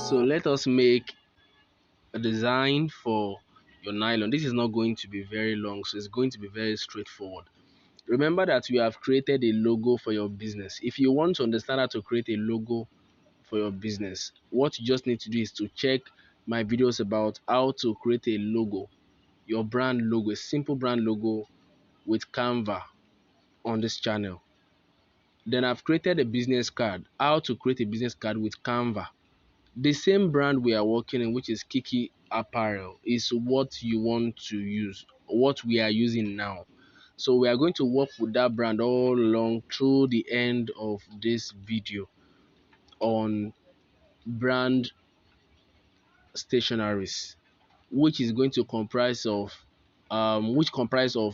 So let us make a design for your nylon. This is not going to be very long, so it's going to be very straightforward. Remember that we have created a logo for your business. If you want to understand how to create a logo for your business, what you just need to do is to check my videos about how to create a logo, your brand logo, a simple brand logo with Canva on this channel. Then I've created a business card, how to create a business card with Canva. The same brand we are working in, which is Kiki Apparel, is what you want to use, what we are using now. So we are going to work with that brand all along through the end of this video on brand stationaries, which is going to comprise of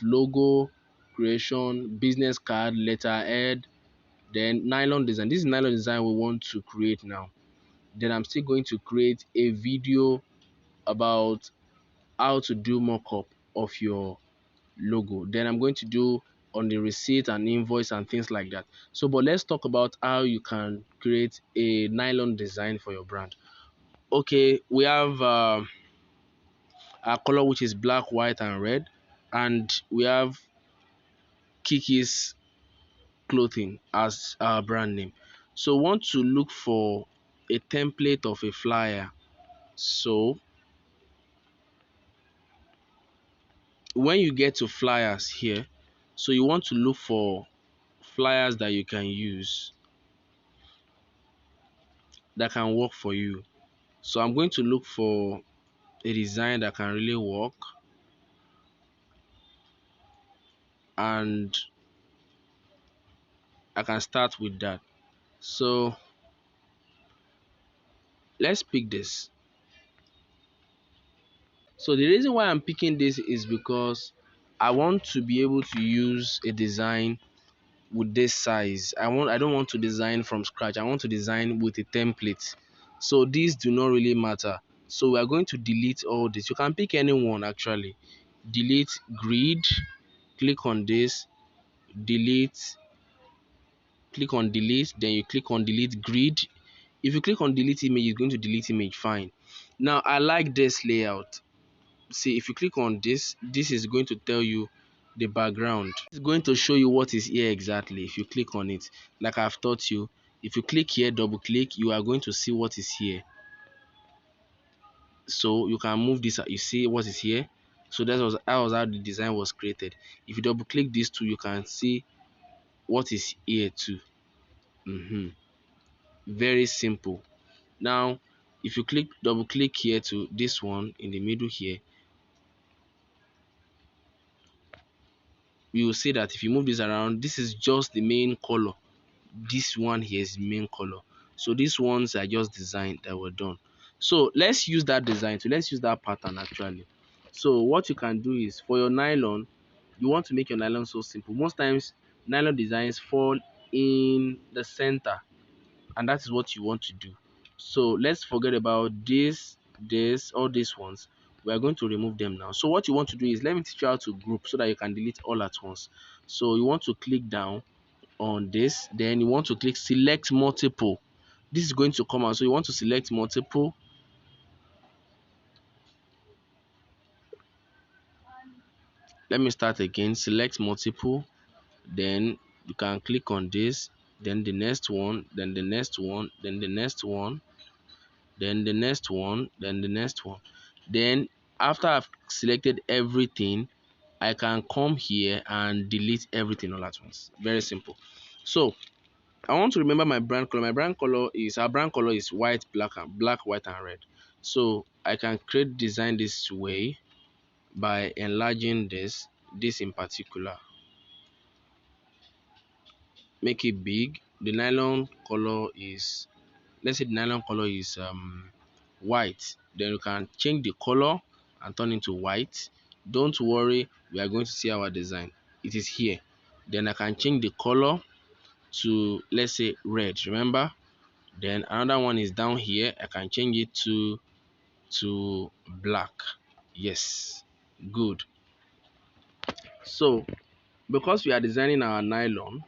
logo creation, business card, letterhead, then nylon design. This is nylon design we want to create now. Then I'm still going to create a video about how to do mock-up of your logo. Then I'm going to do on the receipt and invoice and things like that. So but let's talk about how you can create a nylon design for your brand. Okay, we have our color, which is black, white and red, and we have Kiki's clothing as our brand name. So want to look for a template of a flyer. So when you get to flyers here, so you want to look for flyers that you can use that can work for you. So I'm going to look for a design that can really work, and I can start with that. So let's pick this. So the reason why I'm picking this is because I want to be able to use a design with this size. I don't want to design from scratch. I want to design with a template. So these do not really matter. So we are going to delete all this. You can pick any one actually. Delete grid, click on this, delete, click on delete, then you click on delete grid. If you click on delete image, it's going to delete image, fine. Now I like this layout. See, if you click on this, this is going to tell you the background. It's going to show you what is here exactly. If you click on it, like I've taught you, if you click here, double click, you are going to see what is here. So you can move this, you see what is here. So that was how the design was created. If you double click these two, you can see what is here too. Very simple. Now if you double click here to this one in the middle here, you will see that if you move this around, this is just the main color. This one here is main color. So these ones are just designed that were done. So let's use that design. So let's use that pattern actually. So what you can do is, for your nylon, you want to make your nylon so simple. Most times nylon designs fall in the center, and that is what you want to do. So let's forget about all these ones. We are going to remove them now. So what you want to do is, let me teach you how to group so that you can delete all at once. So you want to click down on this, then you want to click select multiple. This is going to come out, so you want to select multiple. Let me start again. Select multiple, then you can click on this, then the next one, then the next one, then the next one, then the next one, then the next one. Then after I've selected everything, I can come here and delete everything all at once. Very simple. So I want to remember my brand color. Our brand color is white, black, white, and red. So I can design this way by enlarging this in particular. Make it big. The nylon color is, let's say the nylon color is white. Then you can change the color and turn into white. Don't worry, we are going to see our design. It is here. Then I can change the color to, let's say, red. Remember? Then another one is down here. I can change it to black. Yes, good. So because we are designing our nylon,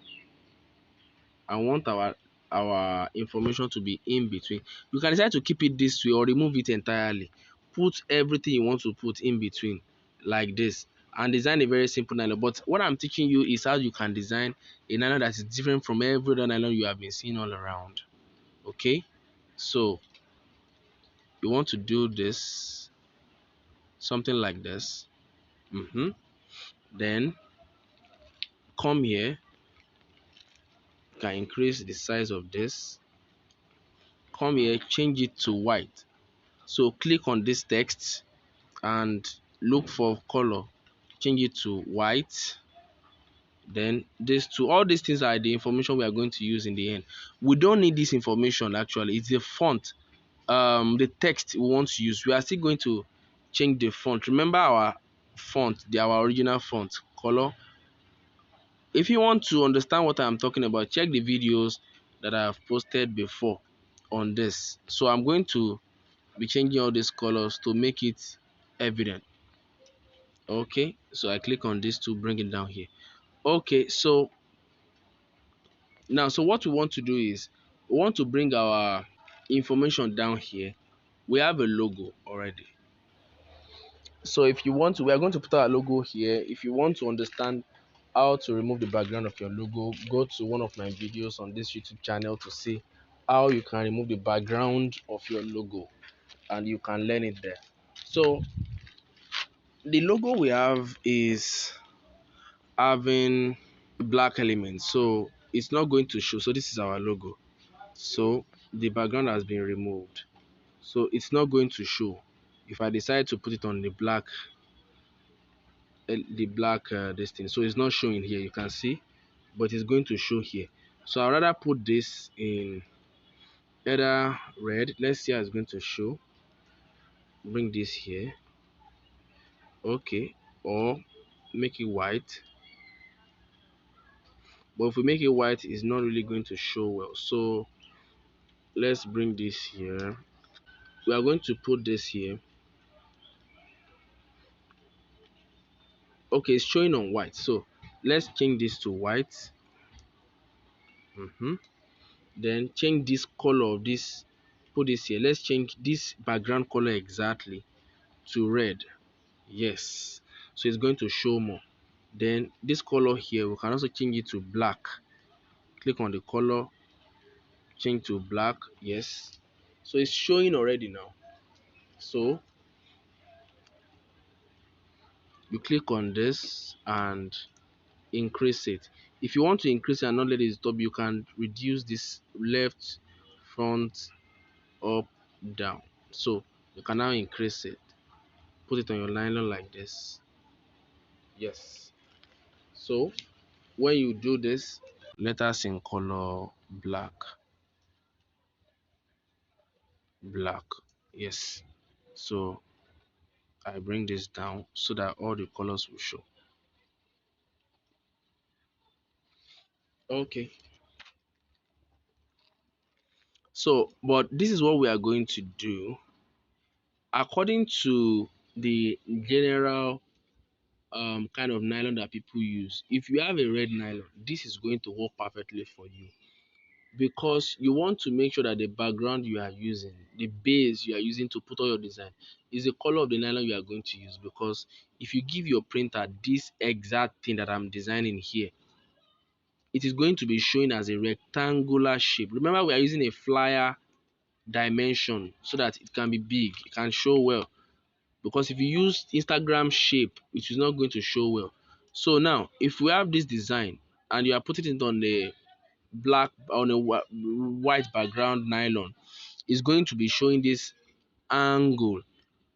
I want our our information to be in between. You can decide to keep it this way or remove it entirely. Put everything you want to put in between like this and design a very simple nylon. But what I'm teaching you is how you can design a nylon that is different from every other nylon you have been seeing all around. Okay, so you want to do this something like this. Then come here, you can increase the size of this. Come here, change it to white. So click on this text and look for color, change it to white. Then these two, all these things are the information we are going to use in the end. We don't need this information actually, it's the font, the text we want to use. We are still going to change the font. Remember our font, our original font color. If you want to understand what I'm talking about, check the videos that I have posted before on this. So I'm going to be changing all these colors to make it evident. Okay, so I click on this to bring it down here. Okay, so now, so what we want to do is we want to bring our information down here. We have a logo already. So if you want to, we are going to put our logo here. If you want to understand how to remove the background of your logo, go to one of my videos on this YouTube channel to see how you can remove the background of your logo, and you can learn it there. So the logo we have is having black elements, so it's not going to show. So this is our logo, so the background has been removed, so it's not going to show. If I decide to put it on the black this thing, so it's not showing here, you can see, but it's going to show here. So I'd rather put this in either red. Let's see how it's going to show. Bring this here. Okay, or make it white. But if we make it white, it's not really going to show well. So let's bring this here. We are going to put this here. Okay, it's showing on white, so let's change this to white. Then change this color of this, put this here. Let's change this background color exactly to red. Yes, so it's going to show more. Then this color here, we can also change it to black. Click on the color, change to black. Yes, so it's showing already now. So you click on this and increase it. If you want to increase it and not let it stop, you can reduce this left, front, up, down. So you can now increase it. Put it on your nylon like this. Yes, so when you do this, letters in color black. Black. Yes, so I bring this down so that all the colors will show. Okay, so but this is what we are going to do according to the general kind of nylon that people use. If you have a red nylon, this is going to work perfectly for you, because you want to make sure that the background you are using, the base you are using to put all your design, is the color of the nylon you are going to use. Because if you give your printer this exact thing that I'm designing here, it is going to be showing as a rectangular shape. Remember, we are using a flyer dimension so that it can be big, it can show well. Because if you use Instagram shape, it is not going to show well. So now if we have this design and you are putting it on the black, on a white background nylon, it's going to be showing this angle.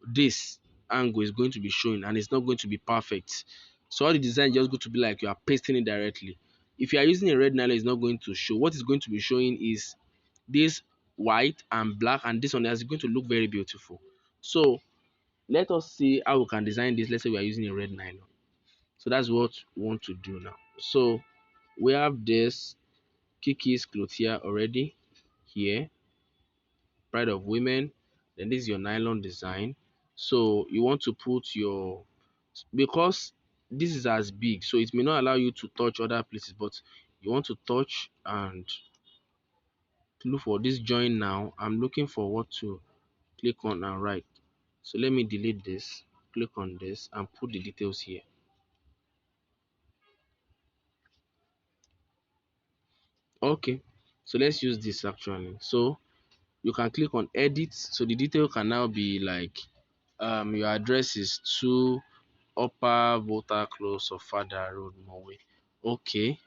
This angle is going to be showing and it's not going to be perfect. So all the design just going to be like you are pasting it directly. If you are using a red nylon, it's not going to show. What is going to be showing is this white and black, and this one is going to look very beautiful. So let us see how we can design this. Let's say we are using a red nylon. So that's what we want to do now. So we have this Kiki's clothier already here, Pride of Women. Then this is your nylon design. So you want to put your, because this is as big, so it may not allow you to touch other places, but you want to touch and look for this join now. I'm looking for what to click on and write. So let me delete this, click on this and put the details here. Okay, so let's use this actually. So you can click on edit. So the detail can now be like your address is 2 Upper Volta Close of Fada Road, Norway. Okay,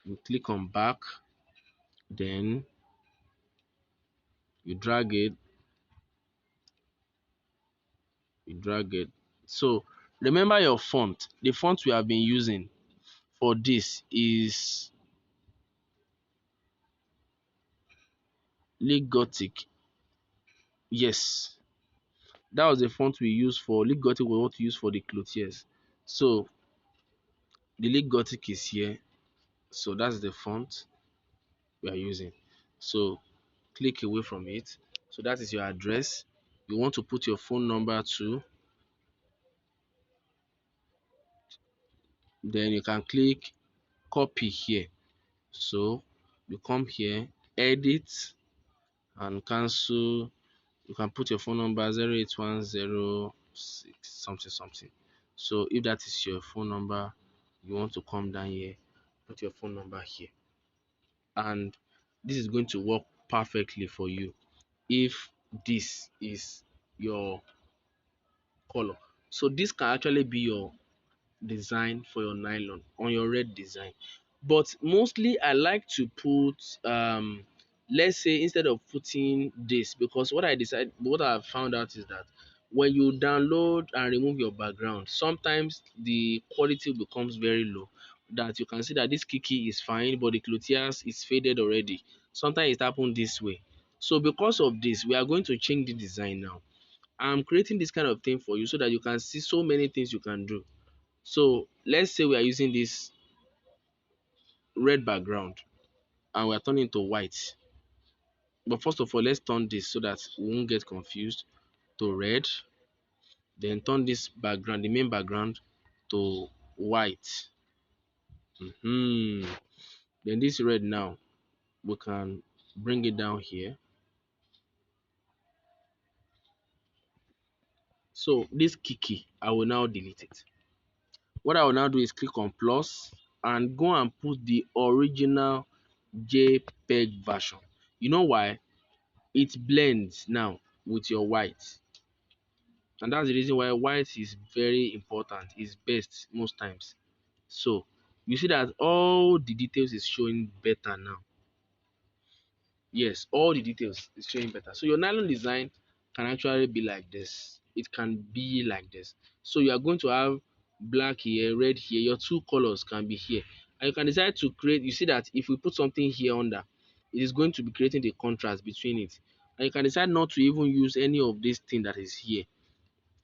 you click on back, then you drag it, you drag it. So remember your font. The font we have been using for this is League Gothic. Yes, that was the font we used for League Gothic. We want to use for the clothiers. So the League Gothic is here. So that's the font we are using. So click away from it. So that is your address. You want to put your phone number too. Then you can click copy here. So you come here, edit and cancel. You can put your phone number 08106 something something. So if that is your phone number, you want to come down here, put your phone number here. And this is going to work perfectly for you if this is your color. So this can actually be your design for your nylon on your red design. But mostly I like to put let's say instead of putting this, because what I found out is that when you download and remove your background, sometimes the quality becomes very low, that you can see that this kiki is fine but the clothiers is faded already. Sometimes it happens this way. So because of this, we are going to change the design now. I'm creating this kind of thing for you so that you can see so many things you can do. So let's say we are using this red background and we are turning to white. But first of all, let's turn this so that we won't get confused to red. Then turn this background, the main background, to white. Then this red now, we can bring it down here. So this kiki, I will now delete it. What I will now do is click on plus and go and put the original JPEG version. You know why? It blends now with your white, and that's the reason why white is very important, is best most times. So you see that all the details is showing better now. Yes, all the details is showing better. So your nylon design can actually be like this. It can be like this. So you are going to have black here, red here. Your two colors can be here, and you can decide to create. You see that if we put something here under, it is going to be creating the contrast between it. And you can decide not to even use any of this thing that is here.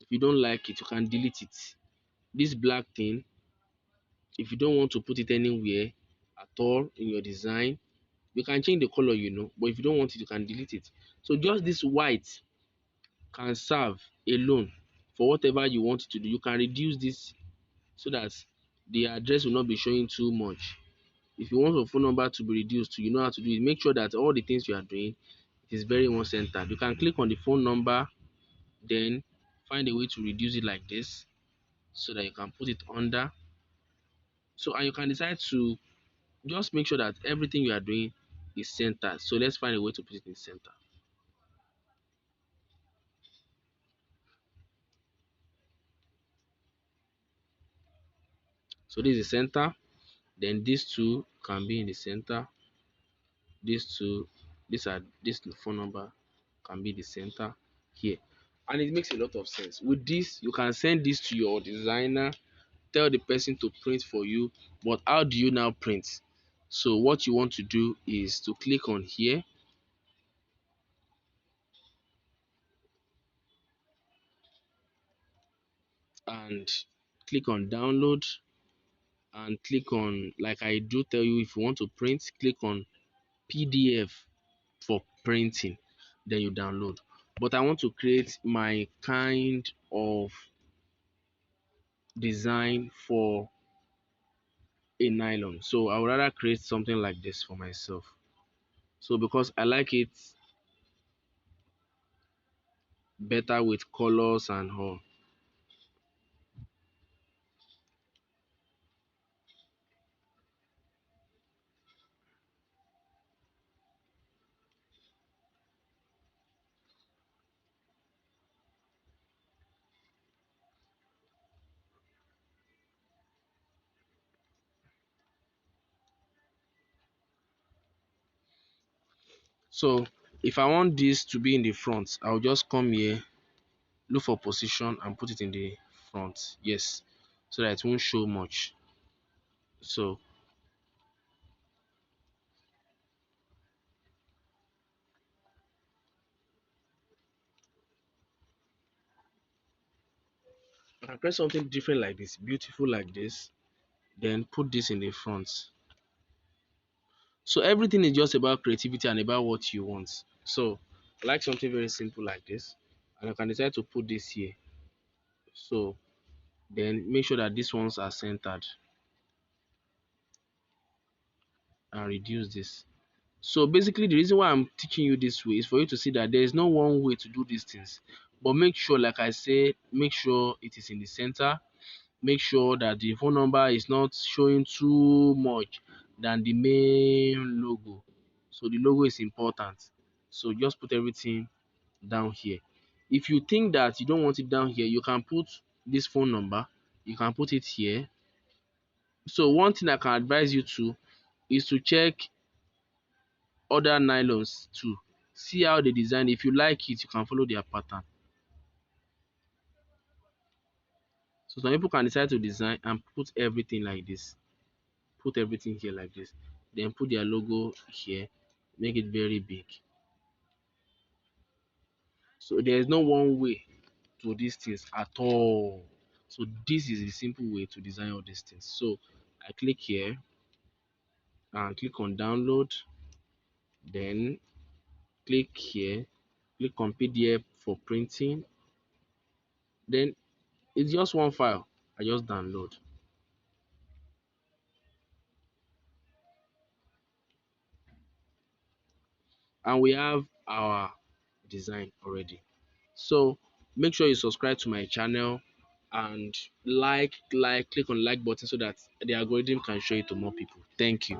If you don't like it, you can delete it. This black thing, if you don't want to put it anywhere at all in your design, you can change the color, but if you don't want it, you can delete it. So just this white can serve alone for whatever you want it to do. You can reduce this so that the address will not be showing too much. If you want your phone number to be reduced to, you know how to do it. Make sure that all the things you are doing is very one centered. You can click on the phone number, then find a way to reduce it like this so that you can put it under. So, and you can decide to just make sure that everything you are doing is centered. So let's find a way to put it in center. So this is center. Then these two can be in the center. These two, this phone number can be the center here. And it makes a lot of sense. With this, you can send this to your designer, tell the person to print for you. But how do you now print? So what you want to do is to click on here and click on download and click on, like I do tell you, if you want to print, click on PDF for printing, then you download. But I want to create my kind of design for a nylon, so I would rather create something like this for myself. So because I like it better with colors and all. So if I want this to be in the front, I'll just come here, look for position and put it in the front. Yes. So that it won't show much. So I can press something different like this, beautiful like this, then put this in the front. So everything is just about creativity and about what you want. So I like something very simple like this, and I can decide to put this here. So then make sure that these ones are centered and reduce this. So basically the reason why I'm teaching you this way is for you to see that there is no one way to do these things. But make sure, like I said, make sure it is in the center. Make sure that the phone number is not showing too much than the main logo. So the logo is important. So just put everything down here. If you think that you don't want it down here, you can put this phone number. You can put it here. So one thing I can advise you to is to check other nylons too. See how they design. If you like it, you can follow their pattern. So some people can decide to design and put everything like this. Put everything here like this. Then put their logo here. Make it very big. So there is no one way to these things at all. So this is a simple way to design all these things. So I click here and click on download. Then click here. Click on PDF for printing. Then it's just one file. I just download. And we have our design already. So make sure you subscribe to my channel and click on like button so that the algorithm can show it to more people. Thank you.